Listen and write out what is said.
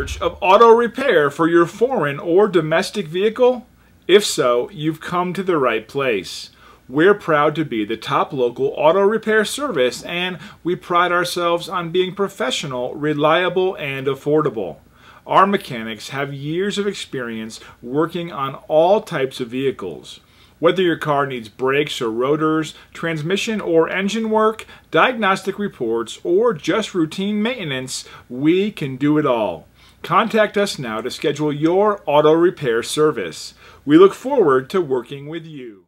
search of auto repair for your foreign or domestic vehicle? If so, you've come to the right place. We're proud to be the top local auto repair service, and we pride ourselves on being professional, reliable, and affordable. Our mechanics have years of experience working on all types of vehicles. Whether your car needs brakes or rotors, transmission or engine work, diagnostic reports, or just routine maintenance, we can do it all. Contact us now to schedule your auto repair service. We look forward to working with you.